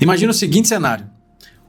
Imagina o seguinte cenário.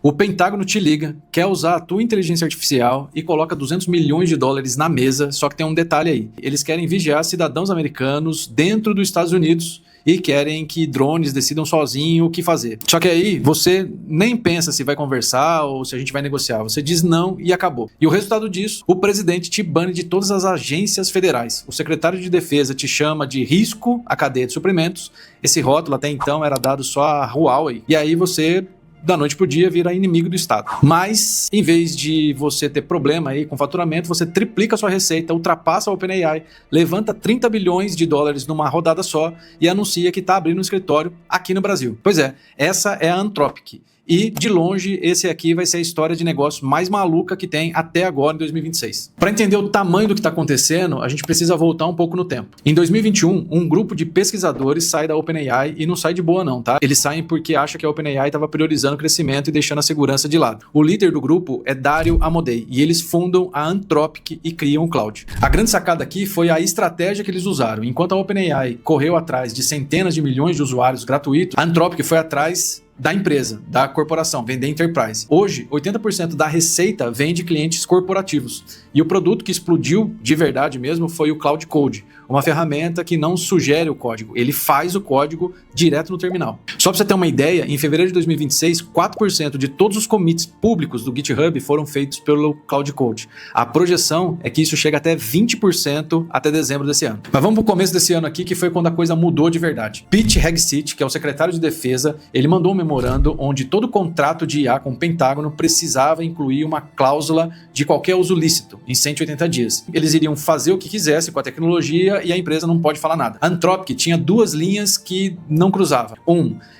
O Pentágono te liga, quer usar a tua inteligência artificial e coloca 200 milhões de dólares na mesa, só que tem um detalhe aí. Eles querem vigiar cidadãos americanos dentro dos Estados Unidos e querem que drones decidam sozinho o que fazer. Só que aí você nem pensa se vai conversar ou se a gente vai negociar. Você diz não e acabou. E o resultado disso, o presidente te bane de todas as agências federais. O secretário de defesa te chama de risco à cadeia de suprimentos. Esse rótulo até então era dado só à Huawei. E aí você, da noite pro dia, vira inimigo do Estado. Mas, em vez de você ter problema aí com faturamento, você triplica a sua receita, ultrapassa a OpenAI, levanta 30 bilhões de dólares numa rodada só e anuncia que está abrindo um escritório aqui no Brasil. Pois é, essa é a Anthropic. E, de longe, esse aqui vai ser a história de negócio mais maluca que tem até agora em 2026. Para entender o tamanho do que está acontecendo, a gente precisa voltar um pouco no tempo. Em 2021, um grupo de pesquisadores sai da OpenAI e não sai de boa não, tá? Eles saem porque acham que a OpenAI estava priorizando o crescimento e deixando a segurança de lado. O líder do grupo é Dario Amodei e eles fundam a Anthropic e criam o cloud. A grande sacada aqui foi a estratégia que eles usaram. Enquanto a OpenAI correu atrás de centenas de milhões de usuários gratuitos, a Anthropic foi atrás da empresa, da corporação, vender enterprise. Hoje, 80% da receita vem de clientes corporativos. E o produto que explodiu de verdade mesmo foi o Cloud Code, uma ferramenta que não sugere o código, ele faz o código direto no terminal. Só para você ter uma ideia, em fevereiro de 2026, 4% de todos os commits públicos do GitHub foram feitos pelo Cloud Code. A projeção é que isso chega até 20% até dezembro desse ano. Mas vamos para o começo desse ano aqui, que foi quando a coisa mudou de verdade. Pete Hegseth, que é o secretário de defesa, ele mandou um memorando onde todo contrato de IA com o Pentágono precisava incluir uma cláusula de qualquer uso lícito em 180 dias. Eles iriam fazer o que quisesse com a tecnologia e a empresa não pode falar nada. A Anthropic tinha duas linhas que não cruzavam.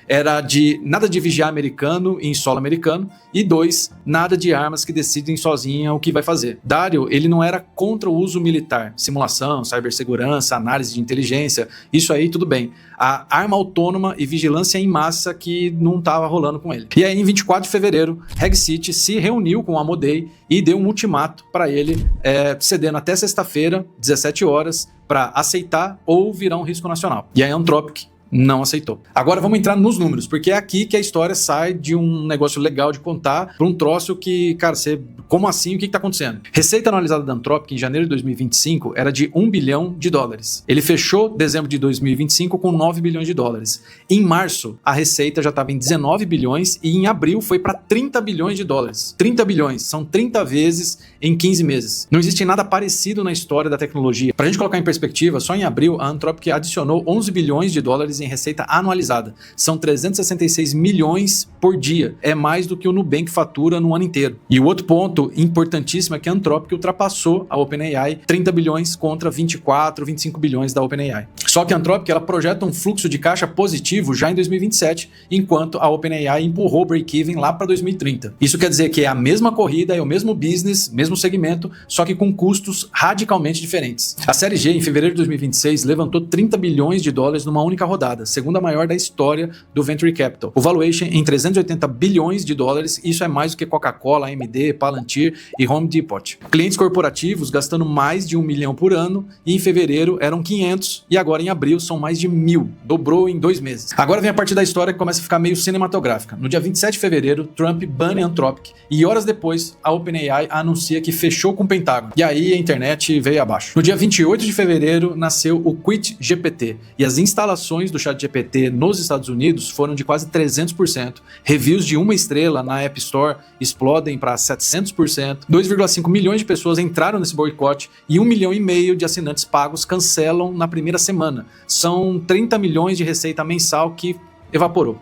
Era de nada de vigiar americano em solo americano e 2, nada de armas que decidem sozinha o que vai fazer. Dario, ele não era contra o uso militar, simulação, cibersegurança, análise de inteligência, isso aí tudo bem. A arma autônoma e vigilância em massa que não estava rolando com ele. E aí, em 24 de fevereiro, Hegseth se reuniu com o Amodei e deu um ultimato para ele, cedendo até sexta-feira, 17 horas, para aceitar ou virar um risco nacional. E a Anthropic não aceitou. Agora vamos entrar nos números, porque é aqui que a história sai de um negócio legal de contar para um troço que, cara, como assim? O que está acontecendo? Receita anualizada da Anthropic em janeiro de 2025 era de 1 bilhão de dólares. Ele fechou dezembro de 2025 com 9 bilhões de dólares. Em março, a receita já estava em 19 bilhões e em abril foi para 30 bilhões de dólares. 30 bilhões, são 30 vezes em 15 meses. Não existe nada parecido na história da tecnologia. Para a gente colocar em perspectiva, só em abril a Anthropic adicionou 11 bilhões de dólares em receita anualizada. São 366 milhões por dia. É mais do que o Nubank fatura no ano inteiro. E o outro ponto importantíssimo é que a Anthropic ultrapassou a OpenAI, 30 bilhões contra 24, 25 bilhões da OpenAI. Só que a Anthropic ela projeta um fluxo de caixa positivo já em 2027, enquanto a OpenAI empurrou o break-even lá para 2030. Isso quer dizer que é a mesma corrida, é o mesmo business, mesmo segmento, só que com custos radicalmente diferentes. A série G, em fevereiro de 2026, levantou 30 bilhões de dólares numa única rodada, segunda maior da história do Venture Capital. O valuation em 380 bilhões de dólares, isso é mais do que Coca-Cola, AMD, Palantir e Home Depot. Clientes corporativos gastando mais de 1 milhão por ano e em fevereiro eram 500 e agora em abril são mais de 1.000. Dobrou em 2 meses. Agora vem a parte da história que começa a ficar meio cinematográfica. No dia 27 de fevereiro, Trump bane a Anthropic e horas depois a OpenAI anuncia que fechou com o Pentágono. E aí a internet veio abaixo. No dia 28 de fevereiro nasceu o Quit GPT e as instalações do ChatGPT nos Estados Unidos foram de quase 300%. Reviews de 1 estrela na App Store explodem para 700%. 2,5 milhões de pessoas entraram nesse boicote e 1,5 milhão de assinantes pagos cancelam na primeira semana. São 30 milhões de receita mensal que evaporou.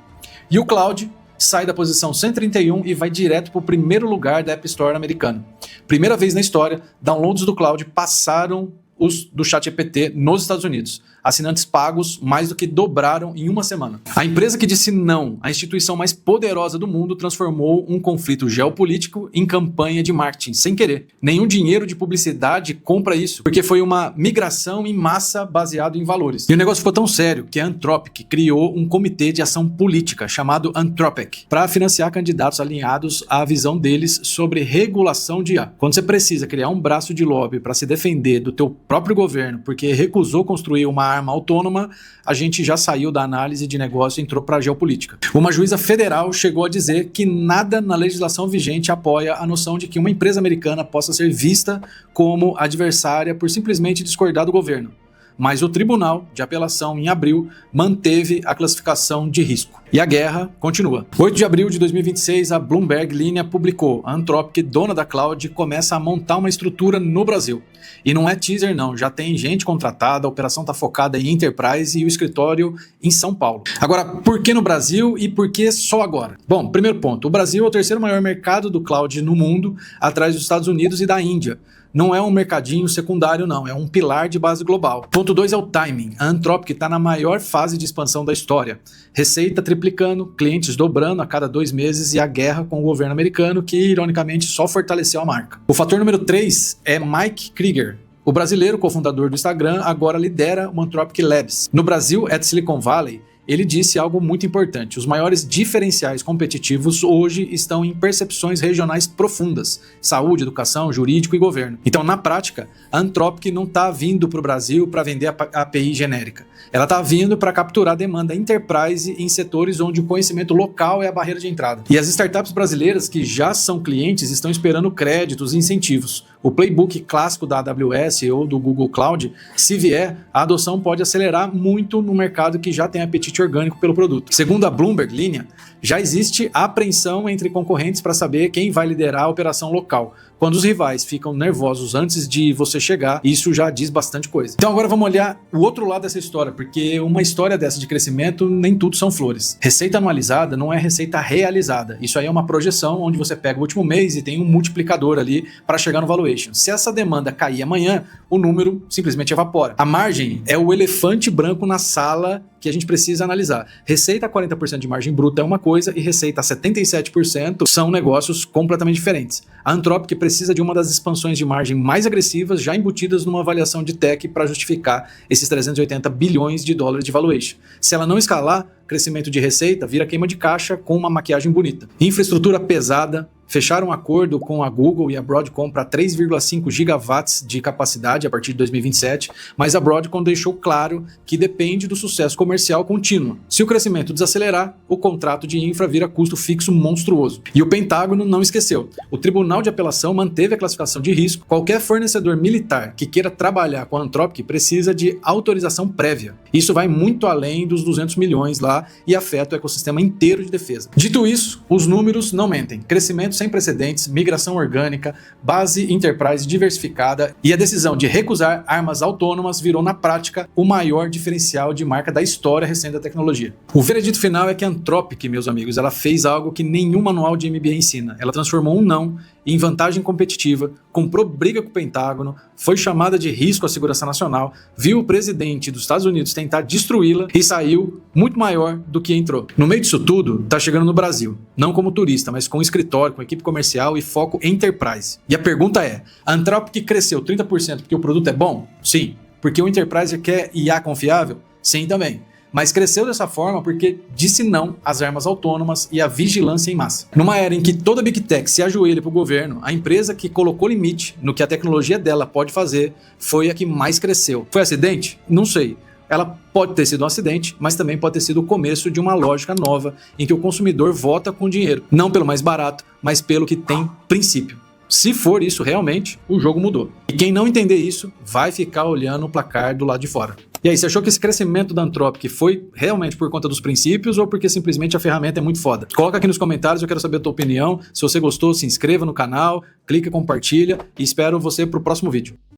E o Cloud sai da posição 131 e vai direto para o primeiro lugar da App Store americana. Primeira vez na história, downloads do Cloud passaram os do ChatGPT nos Estados Unidos. Assinantes pagos mais do que dobraram em uma semana. A empresa que disse não, a instituição mais poderosa do mundo, transformou um conflito geopolítico em campanha de marketing, sem querer. Nenhum dinheiro de publicidade compra isso, porque foi uma migração em massa baseado em valores. E o negócio ficou tão sério que a Anthropic criou um comitê de ação política chamado Anthropic para financiar candidatos alinhados à visão deles sobre regulação de IA. Quando você precisa criar um braço de lobby para se defender do teu próprio governo porque recusou construir uma arma autônoma, a gente já saiu da análise de negócio e entrou para a geopolítica. Uma juíza federal chegou a dizer que nada na legislação vigente apoia a noção de que uma empresa americana possa ser vista como adversária por simplesmente discordar do governo. Mas o Tribunal de Apelação, em abril, manteve a classificação de risco. E a guerra continua. 8 de abril de 2026, a Bloomberg Linea publicou: a Anthropic, dona da cloud, começa a montar uma estrutura no Brasil. E não é teaser não, já tem gente contratada, a operação está focada em enterprise e o escritório em São Paulo. Agora, por que no Brasil e por que só agora? Bom, primeiro ponto, o Brasil é o terceiro maior mercado do cloud no mundo, atrás dos Estados Unidos e da Índia. Não é um mercadinho secundário não, é um pilar de base global. Ponto 2 é o timing. A Anthropic está na maior fase de expansão da história. Receita triplicando, clientes dobrando a cada 2 meses e a guerra com o governo americano que, ironicamente, só fortaleceu a marca. O fator número 3 é Mike Krieger. O brasileiro cofundador do Instagram agora lidera o Anthropic Labs. No Brasil, at Silicon Valley, ele disse algo muito importante: os maiores diferenciais competitivos hoje estão em percepções regionais profundas, saúde, educação, jurídico e governo. Então, na prática, a Anthropic não está vindo para o Brasil para vender a API genérica. Ela está vindo para capturar demanda enterprise em setores onde o conhecimento local é a barreira de entrada. E as startups brasileiras que já são clientes estão esperando créditos e incentivos. O playbook clássico da AWS ou do Google Cloud, se vier, a adoção pode acelerar muito no mercado que já tem apetite orgânico pelo produto. Segundo a Bloomberg Linea, já existe apreensão entre concorrentes para saber quem vai liderar a operação local. Quando os rivais ficam nervosos antes de você chegar, isso já diz bastante coisa. Então agora vamos olhar o outro lado dessa história, porque uma história dessa de crescimento, nem tudo são flores. Receita anualizada não é receita realizada. Isso aí é uma projeção onde você pega o último mês e tem um multiplicador ali para chegar no valuation. Se essa demanda cair amanhã, o número simplesmente evapora. A margem é o elefante branco na sala que a gente precisa analisar. Receita a 40% de margem bruta é uma coisa e receita a 77% são negócios completamente diferentes. A Anthropic precisa de uma das expansões de margem mais agressivas já embutidas numa avaliação de tech para justificar esses 380 bilhões de dólares de valuation. Se ela não escalar, crescimento de receita vira queima de caixa com uma maquiagem bonita. Infraestrutura pesada. Fecharam um acordo com a Google e a Broadcom para 3,5 gigawatts de capacidade a partir de 2027, mas a Broadcom deixou claro que depende do sucesso comercial contínuo. Se o crescimento desacelerar, o contrato de infra vira custo fixo monstruoso. E o Pentágono não esqueceu. O Tribunal de Apelação manteve a classificação de risco. Qualquer fornecedor militar que queira trabalhar com a Anthropic precisa de autorização prévia. Isso vai muito além dos 200 milhões lá e afeta o ecossistema inteiro de defesa. Dito isso, os números não mentem. Crescimento sem precedentes, migração orgânica, base enterprise diversificada e a decisão de recusar armas autônomas virou na prática o maior diferencial de marca da história recente da tecnologia. O veredito final é que a Anthropic, meus amigos, ela fez algo que nenhum manual de MBA ensina. Ela transformou um não em vantagem competitiva, comprou briga com o Pentágono, foi chamada de risco à segurança nacional, viu o presidente dos Estados Unidos tentar destruí-la e saiu muito maior do que entrou. No meio disso tudo, tá chegando no Brasil, não como turista, mas com escritório, com equipe comercial e foco enterprise. E a pergunta é, a Anthropic cresceu 30% porque o produto é bom? Sim. Porque o enterprise quer IA confiável? Sim também. Mas cresceu dessa forma porque disse não às armas autônomas e à vigilância em massa. Numa era em que toda Big Tech se ajoelha para o governo, a empresa que colocou limite no que a tecnologia dela pode fazer foi a que mais cresceu. Foi acidente? Não sei. Ela pode ter sido um acidente, mas também pode ter sido o começo de uma lógica nova em que o consumidor vota com dinheiro, não pelo mais barato, mas pelo que tem princípio. Se for isso realmente, o jogo mudou. E quem não entender isso, vai ficar olhando o placar do lado de fora. E aí, você achou que esse crescimento da Anthropic foi realmente por conta dos princípios ou porque simplesmente a ferramenta é muito foda? Coloca aqui nos comentários, eu quero saber a tua opinião. Se você gostou, se inscreva no canal, clica, compartilha e espero você pro próximo vídeo.